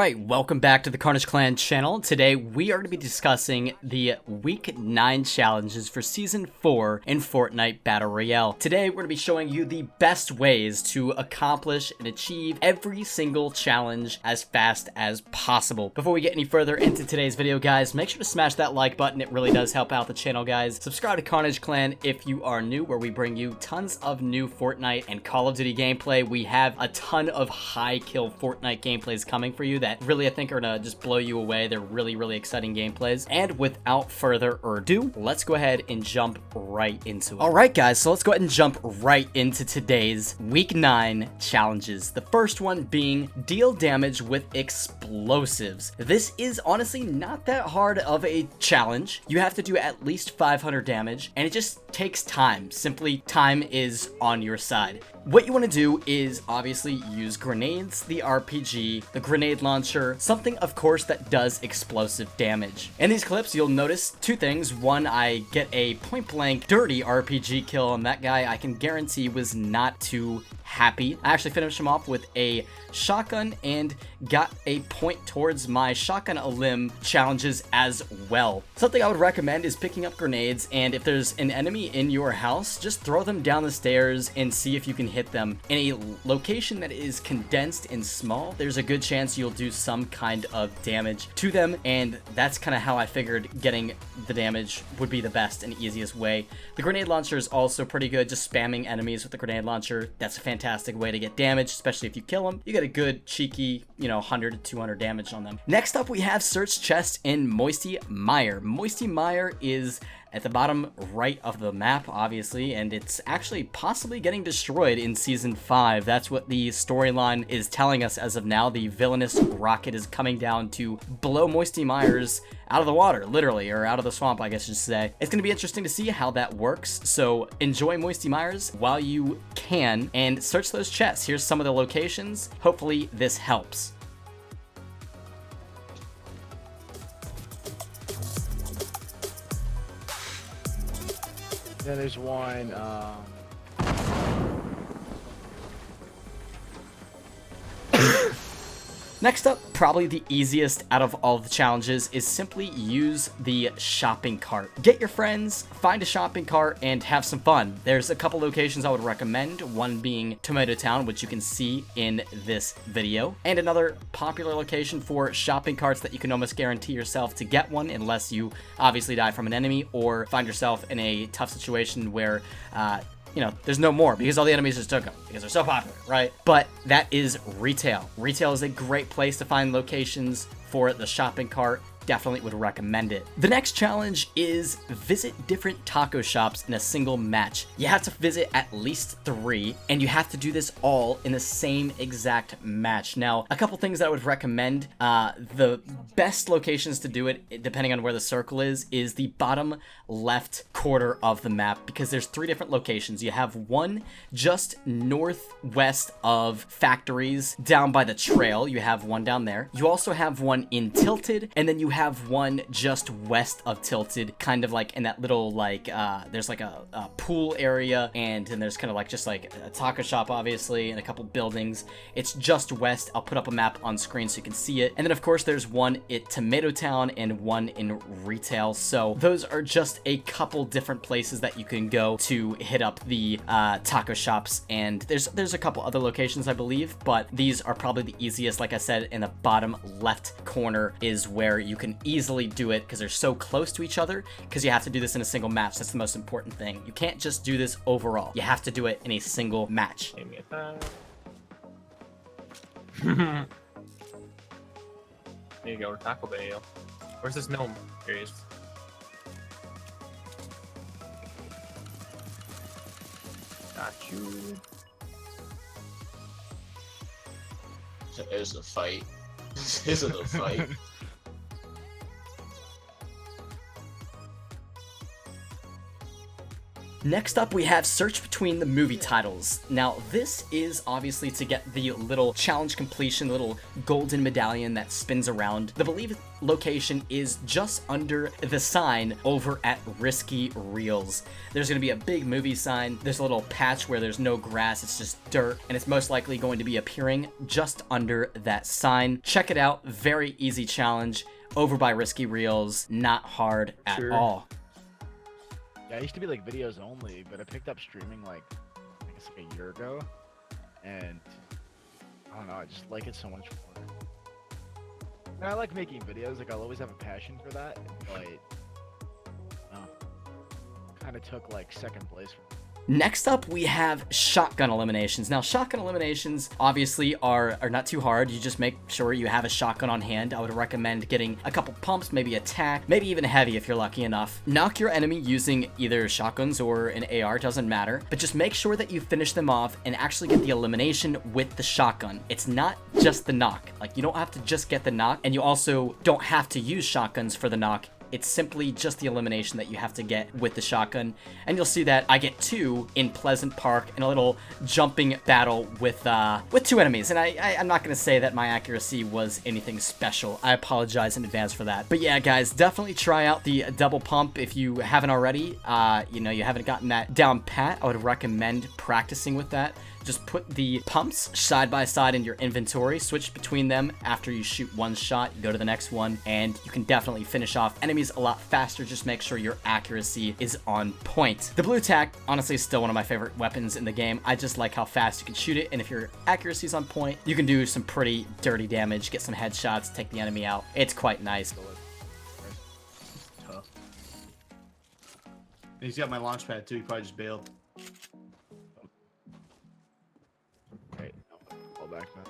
Alright, welcome back to the Carnage Clan channel. Today we are going to be discussing the Week 9 challenges for Season 4 in Fortnite Battle Royale. Today we're going to be showing you the best ways to accomplish and achieve every single challenge as fast as possible. Before we get any further into today's video, guys, make sure to smash that like button. It really does help out the channel, guys. Subscribe to Carnage Clan if you are new, where we bring you tons of new Fortnite and Call of Duty gameplay. We have a ton of high kill Fortnite gameplays coming for you that really I think are gonna just blow you away. They're really exciting gameplays. And without further ado, let's go ahead and jump right into it. Alright guys, so let's go ahead and jump right into today's Week 9 challenges. The first one being deal damage with explosives. This is honestly not that hard of a challenge. You have to do at least 500 damage and it just takes time. Simply, time is on your side. What you want to do is obviously use grenades, the RPG, the grenade launcher, something of course that does explosive damage. In these clips you'll notice two things. One, I get a point blank dirty RPG kill and that guy I can guarantee was not too happy. I actually finished him off with a shotgun and got a point towards my shotgun elim challenges as well. Something I would recommend is picking up grenades, and if there's an enemy in your house, just throw them down the stairs and see if you can hit them. In a location that is condensed and small, there's a good chance you'll do some kind of damage to them, and that's kind of how I figured getting the damage would be the best and easiest way. The grenade launcher is also pretty good. Just spamming enemies with the grenade launcher, that's a fantastic way to get damage, especially if you kill them. You get a good cheeky, 100 to 200 damage on them. Next up, we have search chest in MOISTY MIRE. MOISTY MIRE is at the bottom right of the map, obviously, and it's actually possibly getting destroyed in Season 5. That's what the storyline is telling us as of now. The villainous rocket is coming down to blow MOISTY MIRE's out of the water, literally, or out of the swamp, I guess you should say. It's going to be interesting to see how that works, so enjoy MOISTY MIRE's while you can, and search those chests. Here's some of the locations. Hopefully this helps. Then there's one, Next up, probably the easiest out of all the challenges, is simply use the shopping cart. Get your friends, find a shopping cart, and have some fun. There's a couple locations I would recommend, one being Tomato Town, which you can see in this video, and another popular location for shopping carts that you can almost guarantee yourself to get one unless you obviously die from an enemy or find yourself in a tough situation where there's no more because all the enemies just took them because they're so popular, right? But that is retail. Retail is a great place to find locations for the shopping cart. Definitely would recommend it. The next challenge is visit different taco shops in a single match. You have to visit at least 3, and you have to do this all in the same exact match. Now, a couple things that I would recommend. The best locations to do it, depending on where the circle is the bottom left quarter of the map, because there's 3 different locations. You have one just northwest of factories down by the trail. You have one down there. You also have one in Tilted, and then you have one just west of Tilted, kind of like in that little there's like a pool area, and then there's kind of like just like a taco shop obviously and a couple buildings. It's just west. I'll put up a map on screen so you can see it. And then of course there's one at Tomato Town and one in retail. So those are just a couple different places that you can go to hit up the taco shops, and there's a couple other locations I believe, but these are probably the easiest. Like I said, in the bottom left corner is where you can easily do it because they're so close to each other, because you have to do this in a single match. That's the most important thing. You can't just do this overall. You have to do it in a single match. Give me a time. There you go, Taco Bell. Where's this gnome? Here he is. Got you. There's a fight. This isn't a fight. Next up, we have search between the movie titles. Now, this is obviously to get the little challenge completion, little golden medallion that spins around. The believed location is just under the sign over at Risky Reels. There's going to be a big movie sign. There's a little patch where there's no grass, it's just dirt, and it's most likely going to be appearing just under that sign. Check it out. Very easy challenge over by Risky Reels. Not hard at all. Yeah, I used to be like videos only, but I picked up streaming like I guess like a year ago, and I don't know, I just like it so much more. And I like making videos, like I'll always have a passion for that, but kind of took like second place from me. Next up, we have shotgun eliminations. Now, shotgun eliminations obviously are not too hard. You just make sure you have a shotgun on hand. I would recommend getting a couple pumps, maybe a tac, maybe even heavy if you're lucky enough. Knock your enemy using either shotguns or an AR, doesn't matter. But just make sure that you finish them off and actually get the elimination with the shotgun. It's not just the knock. Like, you don't have to just get the knock, and you also don't have to use shotguns for the knock. It's simply just the elimination that you have to get with the shotgun. And you'll see that I get 2 in Pleasant Park in a little jumping battle with 2 enemies. And I'm not going to say that my accuracy was anything special. I apologize in advance for that. But yeah, guys, definitely try out the double pump if you haven't already. You know, you haven't gotten that down pat. I would recommend practicing with that. Just put the pumps side by side in your inventory, switch between them after you shoot one shot, you go to the next one, and you can definitely finish off enemies a lot faster. Just make sure your accuracy is on point. The blue tack, honestly, is still one of my favorite weapons in the game. I just like how fast you can shoot it, and if your accuracy is on point, you can do some pretty dirty damage, get some headshots, take the enemy out. It's quite nice. Tough. He's got my launch pad too, he probably just bailed. Right, fall back now.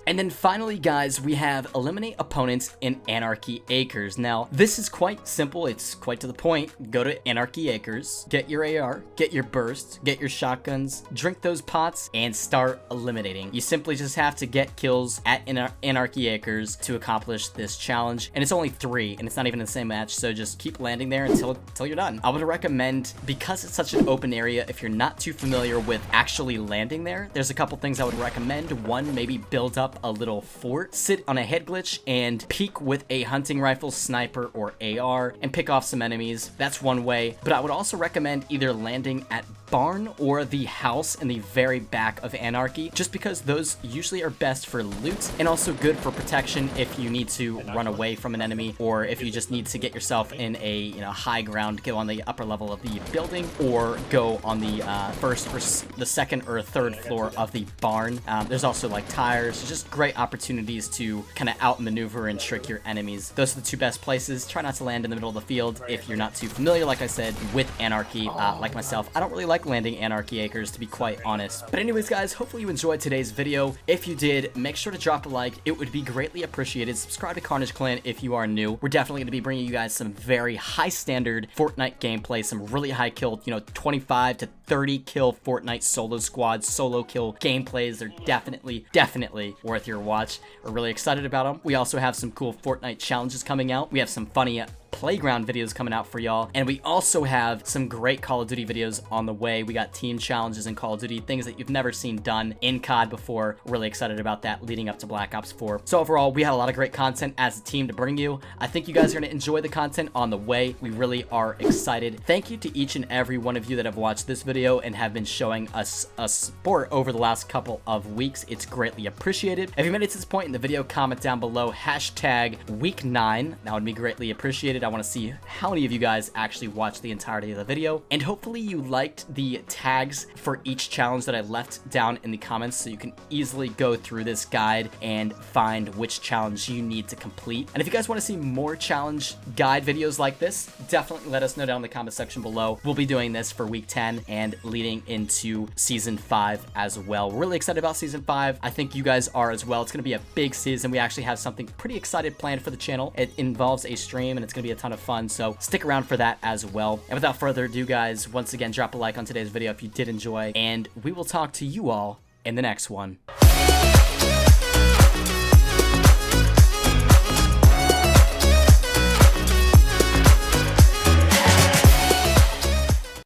And then finally, guys, we have eliminate opponents in Anarchy Acres. Now, this is quite simple. It's quite to the point. Go to Anarchy Acres, get your AR, get your burst, get your shotguns, drink those pots, and start eliminating. You simply just have to get kills at Anarchy Acres to accomplish this challenge. And it's only 3, and it's not even the same match, so just keep landing there until you're done. I would recommend, because it's such an open area, if you're not too familiar with actually landing there, there's a couple things I would recommend. One, maybe build up a little fort, sit on a head glitch, and peek with a hunting rifle, sniper, or AR, and pick off some enemies. That's one way, but I would also recommend either landing at barn or the house in the very back of Anarchy, just because those usually are best for loot and also good for protection if you need to run away from an enemy, or if you just need to get yourself in a high ground, go on the upper level of the building, or go on the first or the second or third floor of the barn. There's also like tires, just great opportunities to kind of outmaneuver and trick your enemies. Those are the 2 best places. Try not to land in the middle of the field if you're not too familiar, like I said, with Anarchy. Like myself, I don't really like landing Anarchy Acres, to be quite honest. But anyways, guys, hopefully you enjoyed today's video. If you did, make sure to drop a like. It would be greatly appreciated. Subscribe to Carnage Clan if you are new. We're definitely going to be bringing you guys some very high standard Fortnite gameplay, some really high kill, 25 to 30 kill Fortnite solo squads, solo kill gameplays. They're definitely worth your watch. We're really excited about them. We also have some cool Fortnite challenges coming out. We have some funny playground videos coming out for y'all, and we also have some great Call of Duty videos on the way. We got team challenges in Call of Duty, things that you've never seen done in COD before. Really excited about that leading up to Black Ops 4. So overall, we had a lot of great content as a team to bring you. I think you guys are going to enjoy the content on the way. We really are excited. Thank you to each and every one of you that have watched this video and have been showing us support over the last couple of weeks. It's greatly appreciated. If you made it to this point in the video, comment down below #week9. That would be greatly appreciated. I want to see how many of you guys actually watched the entirety of the video, and hopefully you liked the tags for each challenge that I left down in the comments, so you can easily go through this guide and find which challenge you need to complete. And if you guys want to see more challenge guide videos like this, definitely let us know down in the comment section below. We'll be doing this for week 10, and and leading into season 5 as well. We're really excited about season 5. I think you guys are as well. It's going to be a big season. We actually have something pretty excited planned for the channel. It involves a stream and it's going to be a ton of fun, so stick around for that as well. And without further ado, guys, once again, drop a like on today's video if you did enjoy, and we will talk to you all in the next one.